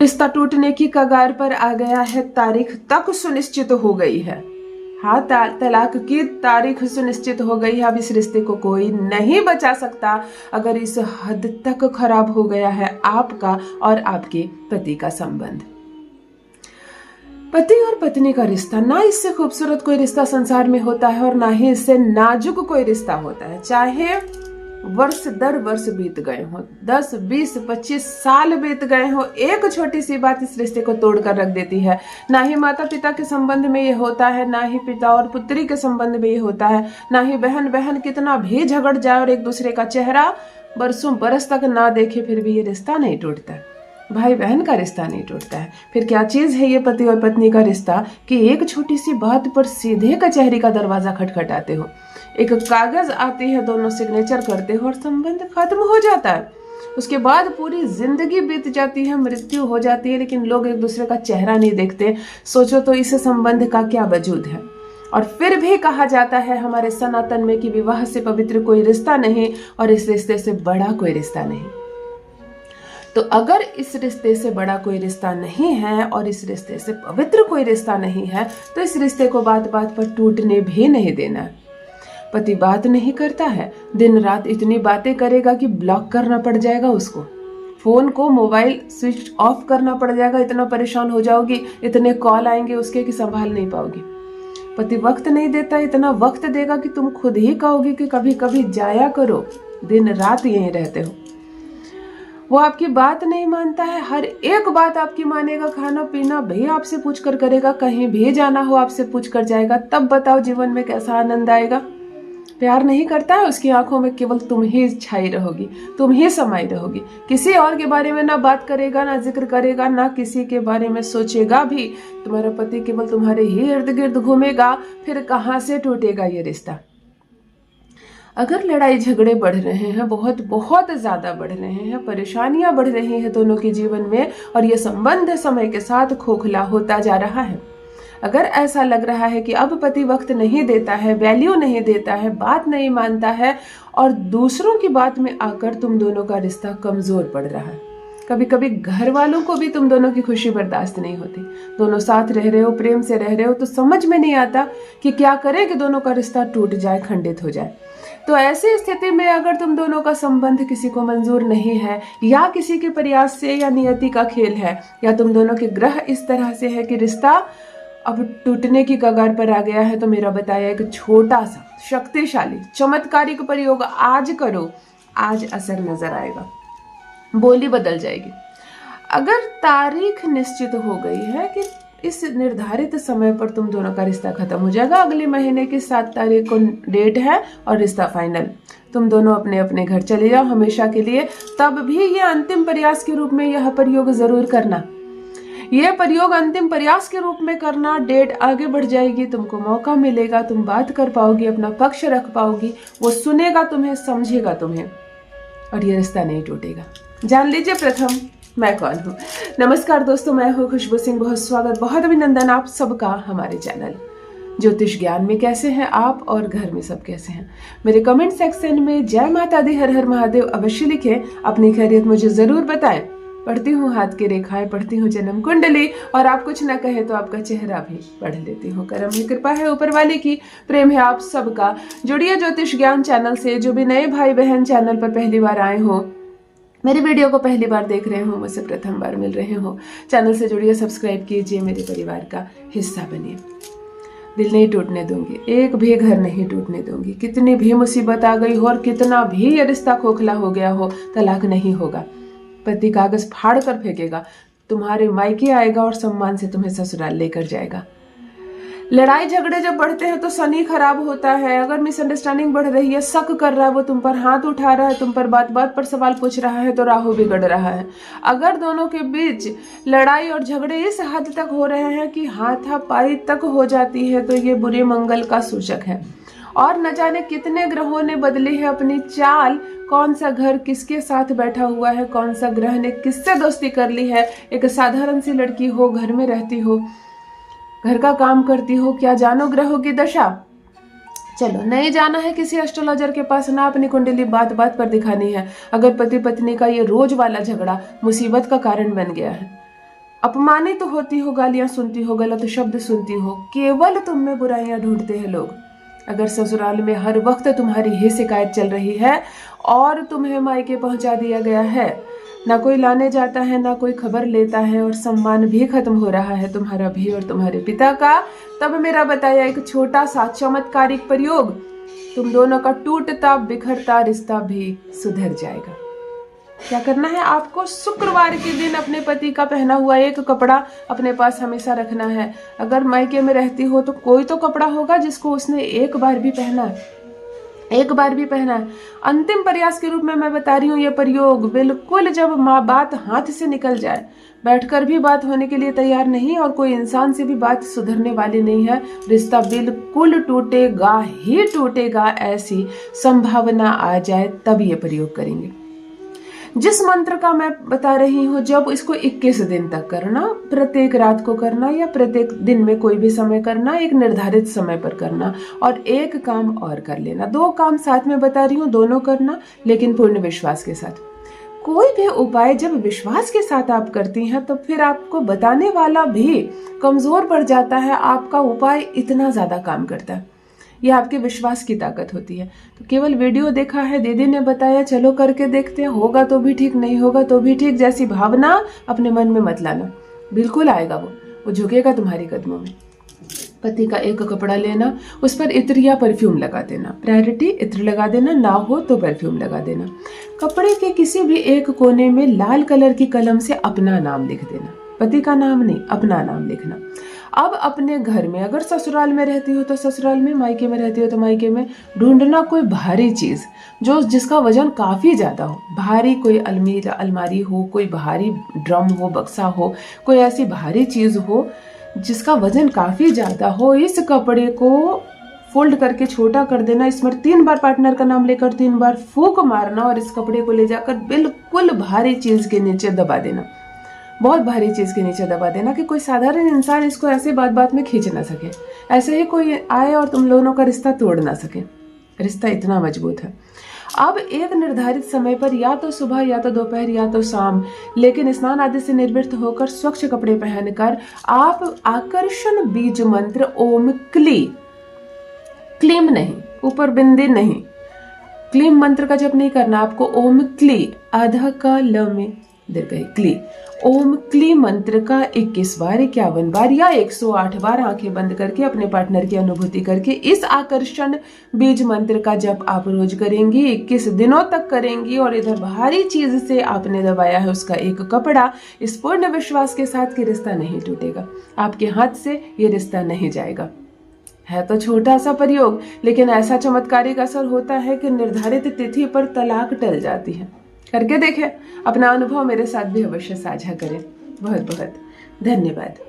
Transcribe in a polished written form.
रिश्ता टूटने की कगार पर आ गया है, तारीख तक सुनिश्चित हो गई है। हाँ, तलाक की तारीख सुनिश्चित हो गई है। अब इस रिश्ते को कोई नहीं बचा सकता अगर इस हद तक खराब हो गया है आपका और आपके पति का संबंध। पति और पत्नी का रिश्ता, ना इससे खूबसूरत कोई रिश्ता संसार में होता है और ना ही इससे नाजुक कोई रिश्ता होता है। चाहे वर्ष दर वर्ष बीत गए हो, 10, 20, 25 साल बीत गए हो, एक छोटी सी बात इस रिश्ते को तोड़ कर रख देती है। ना ही माता पिता के संबंध में ये होता है, ना ही पिता और पुत्री के संबंध में ये होता है, ना ही बहन बहन कितना भी झगड़ जाए और एक दूसरे का चेहरा बरसों बरस तक ना देखे फिर भी ये रिश्ता नहीं टूटता। भाई बहन का रिश्ता नहीं टूटता है। फिर क्या चीज है ये पति और पत्नी का रिश्ता कि एक छोटी सी बात पर सीधे कचहरी का दरवाजा खटखटाते हो, एक कागज आती है, दोनों सिग्नेचर करते हो और संबंध खत्म हो जाता है। उसके बाद पूरी जिंदगी बीत जाती है, मृत्यु हो जाती है, लेकिन लोग एक दूसरे का चेहरा नहीं देखते। सोचो तो इस संबंध का क्या वजूद है। और फिर भी कहा जाता है हमारे सनातन में कि विवाह से पवित्र कोई रिश्ता नहीं और इस रिश्ते से बड़ा कोई रिश्ता नहीं। तो अगर इस रिश्ते से बड़ा कोई रिश्ता नहीं है और इस रिश्ते से पवित्र कोई रिश्ता नहीं है तो इस रिश्ते को बात बात पर टूटने भी नहीं देना है। पति बात नहीं करता है, दिन रात इतनी बातें करेगा कि ब्लॉक करना पड़ जाएगा उसको, फोन को मोबाइल स्विच ऑफ करना पड़ जाएगा, इतना परेशान हो जाओगी, इतने कॉल आएंगे उसके कि संभाल नहीं पाओगी। पति वक्त नहीं देता, इतना वक्त देगा कि तुम खुद ही कहोगी कि कभी कभी जाया करो, दिन रात यहीं रहते हो। वो आपकी बात नहीं मानता है, हर एक बात आपकी मानेगा, खाना पीना भी आपसे पूछ कर करेगा, कहीं भी जाना हो आपसे पूछ कर जाएगा। तब बताओ जीवन में कैसा आनंद आएगा। प्यार नहीं करता है, उसकी आंखों में केवल तुम ही छाई रहोगी, तुम ही समाई रहोगी, किसी और के बारे में ना बात करेगा, ना जिक्र करेगा, ना किसी के बारे में सोचेगा भी। तुम्हारा पति केवल तुम्हारे ही इर्द गिर्द घूमेगा। फिर कहाँ से टूटेगा ये रिश्ता। अगर लड़ाई झगड़े बढ़ रहे हैं, बहुत बहुत ज्यादा बढ़ रहे हैं, परेशानियां बढ़ रही हैं दोनों के जीवन में और ये संबंध समय के साथ खोखला होता जा रहा है, अगर ऐसा लग रहा है कि अब पति वक्त नहीं देता है, वैल्यू नहीं देता है, बात नहीं मानता है और दूसरों की बात में आकर तुम दोनों का रिश्ता कमजोर पड़ रहा है, कभी कभी घर वालों को भी तुम दोनों की खुशी बर्दाश्त नहीं होती, दोनों साथ रह रहे हो, प्रेम से रह रहे हो, तो समझ में नहीं आता कि क्या करें कि दोनों का रिश्ता टूट जाए, खंडित हो जाए। तो ऐसी स्थिति में अगर तुम दोनों का संबंध किसी को मंजूर नहीं है या किसी के प्रयास से या नियति का खेल है या तुम दोनों के ग्रह इस तरह से है कि रिश्ता अब टूटने की कगार पर आ गया है, तो मेरा बताया एक छोटा सा शक्तिशाली चमत्कारिक प्रयोग आज करो, आज असर नजर आएगा, बोली बदल जाएगी। अगर तारीख निश्चित हो गई है कि इस निर्धारित समय पर तुम दोनों का रिश्ता खत्म हो जाएगा, अगले महीने की 7 तारीख को डेट है और रिश्ता फाइनल, तुम दोनों अपने अपने घर चले जाओ हमेशा के लिए, तब भी ये अंतिम प्रयास के रूप में यह प्रयोग जरूर करना। यह प्रयोग अंतिम प्रयास के रूप में करना, डेट आगे बढ़ जाएगी, तुमको मौका मिलेगा, तुम बात कर पाओगी, अपना पक्ष रख पाओगी, वो सुनेगा तुम्हें, समझेगा तुम्हें और ये रिश्ता नहीं टूटेगा। जान लीजिए प्रथम मैं कौन हूँ। नमस्कार दोस्तों, मैं हूँ खुशबू सिंह। बहुत स्वागत, बहुत अभिनंदन आप सबका हमारे चैनल ज्योतिष ज्ञान में। कैसे हैं आप और घर में सब कैसे हैं? मेरे कमेंट सेक्शन में जय माता दी, हर हर महादेव अवश्य लिखें, अपनी खैरियत मुझे जरूर बताएं। पढ़ती हूँ हाथ की रेखाएं, पढ़ती हूँ जन्म कुंडली और आप कुछ ना कहे तो आपका चेहरा भी पढ़ लेती हूँ। करम है, कृपा है ऊपर वाले की, प्रेम है आप सबका। जुड़िए ज्योतिष ज्ञान चैनल से। जो भी नए भाई बहन चैनल पर पहली बार आए हो, मेरी वीडियो को पहली बार देख रहे हो, मुझसे प्रथम बार मिल रहे हो, चैनल से जुड़िए, सब्सक्राइब कीजिए, मेरे परिवार का हिस्सा बनिए। दिल नहीं टूटने दूंगी, एक भी घर नहीं टूटने दूंगी, कितनी भी मुसीबत आ गई हो और कितना भी ये रिश्ता खोखला हो गया हो, तलाक नहीं होगा। पति कागज फाड़ कर फेंकेगा, तुम्हारे मायके आएगा और सम्मान से तुम्हें ससुराल लेकर जाएगा। लड़ाई झगड़े जब बढ़ते हैं तो शनि खराब होता है। अगर मिसअंडरस्टैंडिंग बढ़ रही है, शक कर रहा है, वो तुम पर हाथ उठा रहा है, तुम पर बात बात पर सवाल पूछ रहा है, तो राहु बिगड़ रहा है। अगर दोनों के बीच लड़ाई और झगड़े इस हद तक हो रहे हैं कि हाथापाई तक हो जाती है, तो ये बुरे मंगल का सूचक है। और न जाने कितने ग्रहों ने बदली है अपनी चाल, कौन सा घर किसके साथ बैठा हुआ है, कौन सा ग्रह ने किससे दोस्ती कर ली है। एक साधारण सी लड़की हो, घर में रहती हो, घर का काम करती हो, क्या जानो ग्रहों की दशा। चलो, नहीं जाना है किसी एस्ट्रोलॉजर के पास, ना अपनी कुंडली बात बात पर दिखानी है। अगर पति पत्नी का ये रोज वाला झगड़ा मुसीबत का कारण बन गया है अपमानित होती हो, गालियां सुनती हो, गलत शब्द सुनती हो, केवल तुम में बुराइयां ढूंढते हैं लोग। अगर ससुराल में हर वक्त तुम्हारी ही शिकायत चल रही है और तुम्हें मायके पहुंचा दिया गया है, ना कोई लाने जाता है, ना कोई खबर लेता है, और सम्मान भी खत्म हो रहा है तुम्हारा भी और तुम्हारे पिता का, तब मेरा बताया एक छोटा सा चमत्कारिक प्रयोग, तुम दोनों का टूटता बिखरता रिश्ता भी सुधर जाएगा। क्या करना है आपको? शुक्रवार के दिन अपने पति का पहना हुआ एक कपड़ा अपने पास हमेशा रखना है। अगर मायके में रहती हो तो कोई तो कपड़ा होगा जिसको उसने एक बार भी पहना है। अंतिम प्रयास के रूप में मैं बता रही हूँ ये प्रयोग। बिल्कुल जब बात हाथ से निकल जाए, बैठकर भी बात होने के लिए तैयार नहीं और कोई इंसान से भी बात सुधरने वाली नहीं है, रिश्ता बिल्कुल टूटेगा ही टूटेगा, ऐसी संभावना आ जाए, तब ये प्रयोग करेंगे। जिस मंत्र का मैं बता रही हूँ, जब इसको 21 दिन तक करना, प्रत्येक रात को करना या प्रत्येक दिन में कोई भी समय करना, एक निर्धारित समय पर करना, और एक काम और कर लेना। 2 काम साथ में बता रही हूँ, दोनों करना, लेकिन पूर्ण विश्वास के साथ। कोई भी उपाय जब विश्वास के साथ आप करती हैं तो फिर आपको बताने वाला भी कमजोर पड़ जाता है, आपका उपाय इतना ज्यादा काम करता है। यह आपके विश्वास की ताकत होती है। तो केवल वीडियो देखा है, दीदी ने बताया, चलो करके देखते हैं, होगा तो भी ठीक, नहीं होगा तो भी ठीक, जैसी भावना अपने मन में मत लाना। बिल्कुल आएगा, वो झुकेगा तुम्हारे कदमों में। पति का एक कपड़ा लेना, उस पर इत्र या परफ्यूम लगा देना। प्रायोरिटी इत्र लगा देना, ना हो तो परफ्यूम लगा देना। कपड़े के किसी भी एक कोने में लाल कलर की कलम से अपना नाम लिख देना। पति का नाम नहीं, अपना नाम लिखना। अब अपने घर में, अगर ससुराल में रहती हो तो ससुराल में, मायके में रहती हो तो मायके में, ढूंढना कोई भारी चीज जिसका वजन काफी ज्यादा हो। भारी कोई अलमारी हो, कोई भारी ड्रम हो, बक्सा हो, कोई ऐसी भारी चीज हो जिसका वजन काफी ज्यादा हो। इस कपड़े को फोल्ड करके छोटा कर देना, इसमें 3 बार पार्टनर का नाम लेकर 3 बार फूंक मारना और इस कपड़े को ले जाकर बिल्कुल भारी चीज के नीचे दबा देना। बहुत भारी चीज के नीचे दबा देना कि कोई साधारण इंसान इसको ऐसे बात में खींच ना सके, ऐसे ही कोई आए और तुम दोनों का रिश्ता तोड़ ना सके। रिश्ता इतना मजबूत है। अब एक निर्धारित समय पर, या तो सुबह या तो दोपहर या तो शाम, लेकिन स्नान आदि से निर्वृत्त होकर स्वच्छ कपड़े पहनकर आप आकर्षण बीज मंत्र ओम क्लीम नहीं, ऊपर बिंदी नहीं, क्लीम मंत्र का जप नहीं करना आपको। ओम क्ली, आधा का ल में दीर्घ क्ली, ओम क्ली मंत्र का 21 बार, 51 बार या 108 बार आंखें बंद करके अपने पार्टनर की अनुभूति करके इस आकर्षण बीज मंत्र का जप आप रोज करेंगी, 21 दिनों तक करेंगी। और इधर भारी चीज से आपने दबाया है उसका एक कपड़ा, इस पूर्ण विश्वास के साथ कि रिश्ता नहीं टूटेगा, आपके हाथ से ये रिश्ता नहीं जाएगा। है तो छोटा सा प्रयोग, लेकिन ऐसा चमत्कारिक असर होता है कि निर्धारित तिथि पर तलाक टल जाती है। करके देखें, अपना अनुभव मेरे साथ भी अवश्य साझा करें। बहुत बहुत धन्यवाद।